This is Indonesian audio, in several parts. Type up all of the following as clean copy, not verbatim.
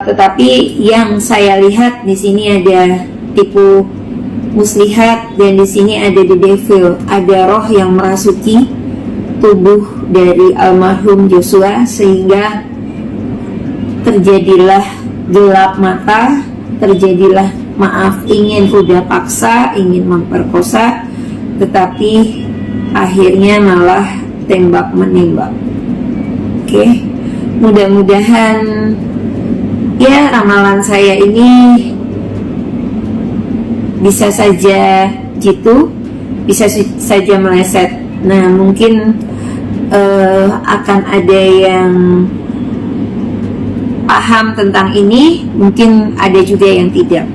Tetapi yang saya lihat di sini ada tipu muslihat, dan di sini ada the devil, ada roh yang merasuki tubuh dari almarhum Joshua sehingga terjadilah gelap mata, terjadilah ingin udah paksa, ingin memperkosa, tetapi akhirnya malah tembak menembak. Oke, mudah-mudahan ya ramalan saya ini bisa saja gitu, bisa saja meleset. Nah, mungkin akan ada yang paham tentang ini, mungkin ada juga yang tidak.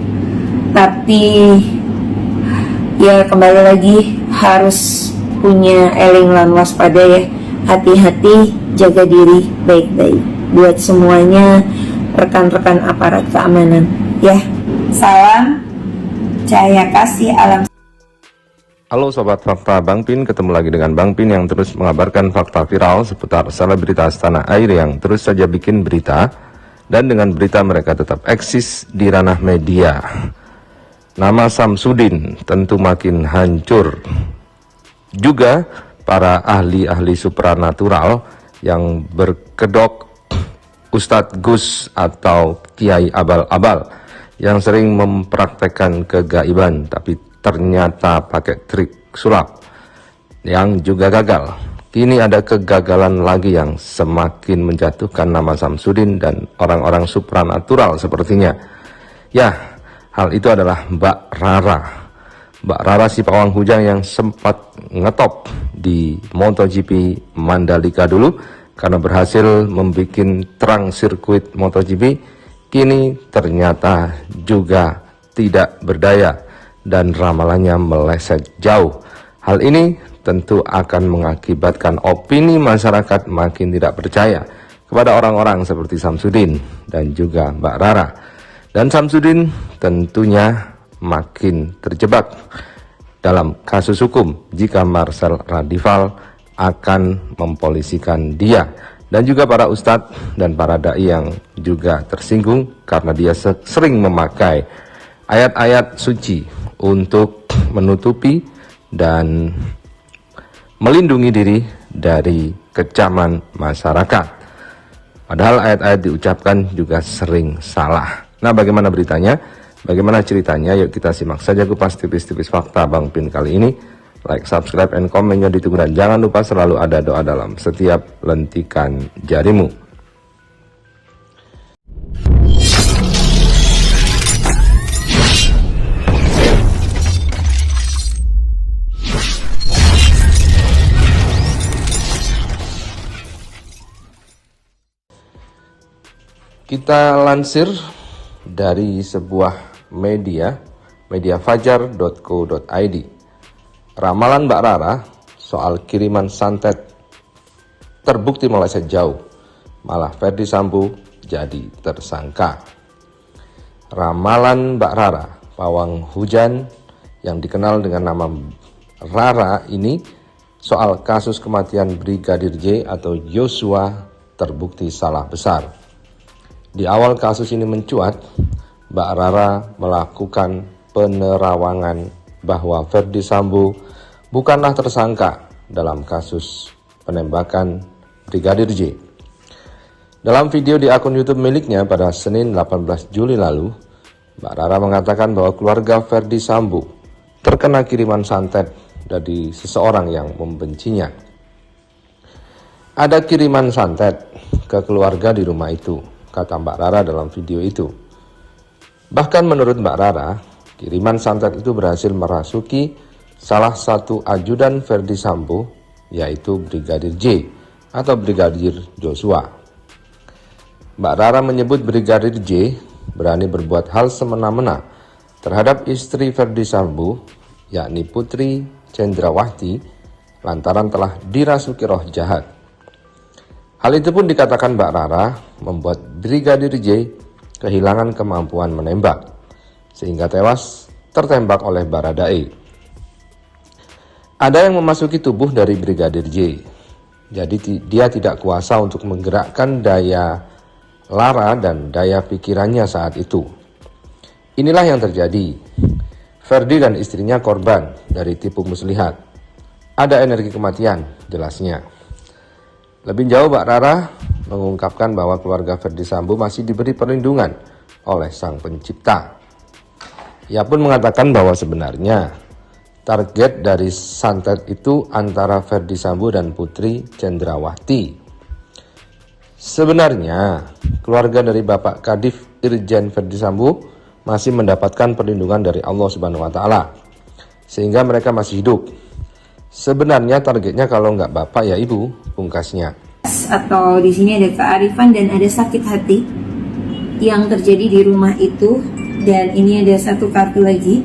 Tapi ya kembali lagi harus punya eling lan waspada ya, hati-hati, jaga diri baik-baik buat semuanya rekan-rekan aparat keamanan ya. Salam cahaya kasih alam. Halo Sobat Fakta Bang Pin, ketemu lagi dengan Bang Pin yang terus mengabarkan fakta viral seputar selebritas tanah air yang terus saja bikin berita, dan dengan berita mereka tetap eksis di ranah media. Nama Samsudin tentu makin hancur. Juga para ahli-ahli supranatural yang berkedok Ustadz Gus atau Kiai Abal-Abal yang sering mempraktekkan kegaiban tapi ternyata pakai trik sulap yang juga gagal. Kini ada kegagalan lagi yang semakin menjatuhkan nama Samsudin dan orang-orang supranatural sepertinya. Ya, hal itu adalah Mbak Rara. Mbak Rara si pawang hujan yang sempat ngetop di MotoGP Mandalika dulu karena berhasil membuat terang sirkuit MotoGP, kini ternyata juga tidak berdaya dan ramalannya meleset jauh. Hal ini tentu akan mengakibatkan opini masyarakat makin tidak percaya kepada orang-orang seperti Samsudin dan juga Mbak Rara. Dan Samsudin tentunya makin terjebak dalam kasus hukum jika Marcel Radival akan mempolisikan dia, dan juga para ustadz dan para dai yang juga tersinggung karena dia sering memakai ayat-ayat suci untuk menutupi dan melindungi diri dari kecaman masyarakat. Padahal ayat-ayat diucapkan juga sering salah. Nah, bagaimana beritanya? Bagaimana ceritanya? Yuk kita simak saja kupas tipis-tipis fakta Bang Pin kali ini. Like, subscribe, and komennya ditunggu, dan jangan lupa selalu ada doa dalam setiap lentikan jarimu. Kita lansir dari sebuah media fajar.co.id. Ramalan Mbak Rara soal kiriman santet terbukti meleset jauh, malah Ferdy Sambo jadi tersangka. Ramalan Mbak Rara, pawang hujan yang dikenal dengan nama Rara ini, soal kasus kematian Brigadir J atau Joshua terbukti salah besar. Di awal kasus ini mencuat, Mbak Rara melakukan penerawangan bahwa Ferdy Sambo bukanlah tersangka dalam kasus penembakan Brigadir J. Dalam video di akun YouTube miliknya pada Senin 18 Juli lalu, Mbak Rara mengatakan bahwa keluarga Ferdy Sambo terkena kiriman santet dari seseorang yang membencinya. Ada kiriman santet ke keluarga di rumah itu, kata Mbak Rara dalam video itu. Bahkan menurut Mbak Rara, kiriman santet itu berhasil merasuki salah satu ajudan Ferdy Sambo, yaitu Brigadir J atau Brigadir Joshua. Mbak Rara menyebut Brigadir J berani berbuat hal semena-mena terhadap istri Ferdy Sambo, yakni Putri Cendrawati, lantaran telah dirasuki roh jahat. Hal itu pun dikatakan Mbak Rara membuat Brigadir J kehilangan kemampuan menembak, sehingga tewas tertembak oleh Baradae. Ada yang memasuki tubuh dari Brigadir J, jadi dia tidak kuasa untuk menggerakkan daya lara dan daya pikirannya saat itu. Inilah yang terjadi. Ferdi dan istrinya korban dari tipu muslihat. Ada energi kematian, jelasnya. Lebih jauh, Mbak Rara mengungkapkan bahwa keluarga Ferdi Sambo masih diberi perlindungan oleh Sang Pencipta. Ia pun mengatakan bahwa sebenarnya target dari santet itu antara Ferdi Sambo dan Putri Cendrawati. Sebenarnya, keluarga dari Bapak Kadif Irjen Ferdi Sambo masih mendapatkan perlindungan dari Allah Subhanahu wa Ta'ala, sehingga mereka masih hidup. Sebenarnya targetnya kalau nggak bapak ya ibu, pungkasnya. Atau di sini ada kearifan dan ada sakit hati yang terjadi di rumah itu. Dan ini ada satu kartu lagi,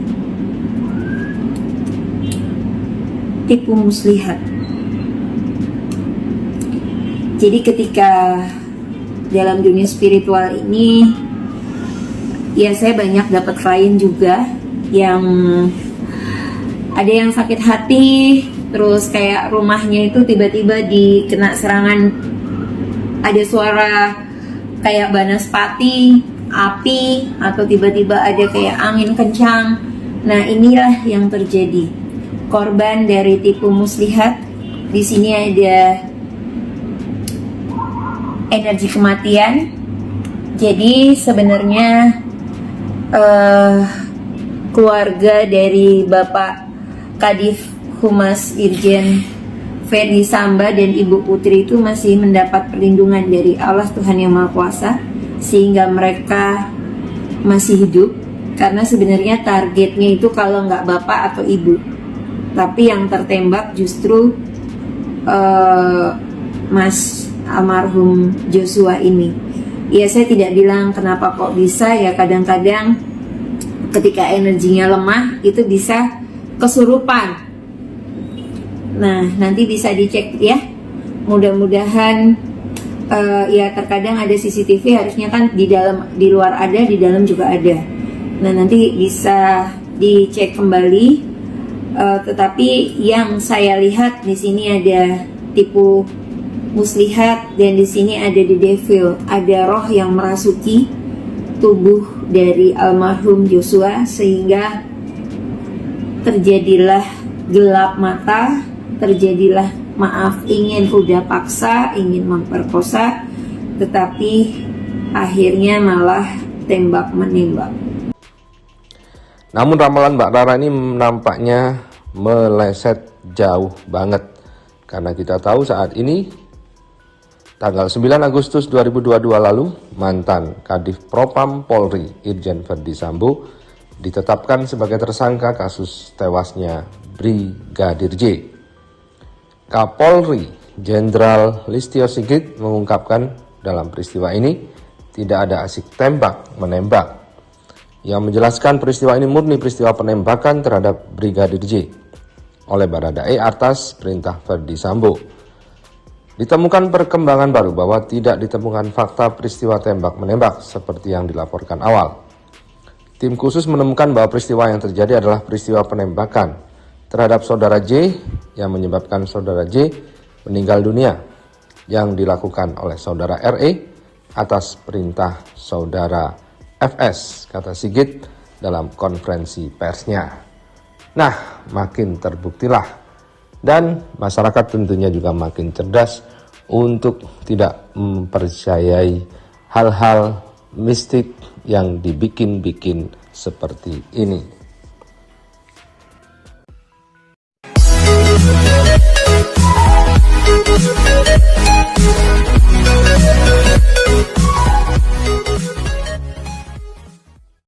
tipu muslihat. Jadi ketika dalam dunia spiritual ini, ya saya banyak dapat klien juga yang ada yang sakit hati, terus kayak rumahnya itu tiba-tiba dikena serangan, ada suara kayak banaspati, api, atau tiba-tiba ada kayak angin kencang. Nah, inilah yang terjadi. Korban dari tipu muslihat. Di sini ada energi kematian. Jadi sebenarnya keluarga dari Bapak Kadif Humas Irjen Ferdi Sambo dan Ibu Putri itu masih mendapat perlindungan dari Allah Tuhan Yang Maha Kuasa, sehingga mereka masih hidup. Karena sebenarnya targetnya itu kalau nggak bapak atau ibu, tapi yang tertembak justru Mas almarhum Joshua ini. Ya, saya tidak bilang kenapa kok bisa, ya kadang-kadang ketika energinya lemah itu bisa kesurupan. Nah, nanti bisa dicek ya. Mudah-mudahan ya terkadang ada CCTV, harusnya kan di luar ada, di dalam juga ada. Nah, nanti bisa dicek kembali. Tetapi yang saya lihat di sini ada tipu muslihat dan di sini ada the devil, ada roh yang merasuki tubuh dari almarhum Joshua sehingga terjadilah gelap mata, terjadilah ingin udah paksa, ingin memperkosa, tetapi akhirnya malah tembak menembak. Namun ramalan Mbak Rara ini nampaknya meleset jauh banget, karena kita tahu saat ini tanggal 9 Agustus 2022 lalu, mantan Kadif Propam Polri Irjen Ferdi Sambo ditetapkan sebagai tersangka kasus tewasnya Brigadir J. Kapolri Jenderal Listio Sigit mengungkapkan dalam peristiwa ini tidak ada asik tembak menembak. Yang menjelaskan peristiwa ini murni peristiwa penembakan terhadap Brigadir J oleh Baradae atas perintah Ferdi Sambo. Ditemukan perkembangan baru bahwa tidak ditemukan fakta peristiwa tembak-menembak seperti yang dilaporkan awal. Tim khusus menemukan bahwa peristiwa yang terjadi adalah peristiwa penembakan terhadap saudara J yang menyebabkan saudara J meninggal dunia yang dilakukan oleh saudara RE atas perintah saudara FS, kata Sigit dalam konferensi persnya. Nah, makin terbuktilah dan masyarakat tentunya juga makin cerdas untuk tidak mempercayai hal-hal mistik yang dibikin-bikin seperti ini.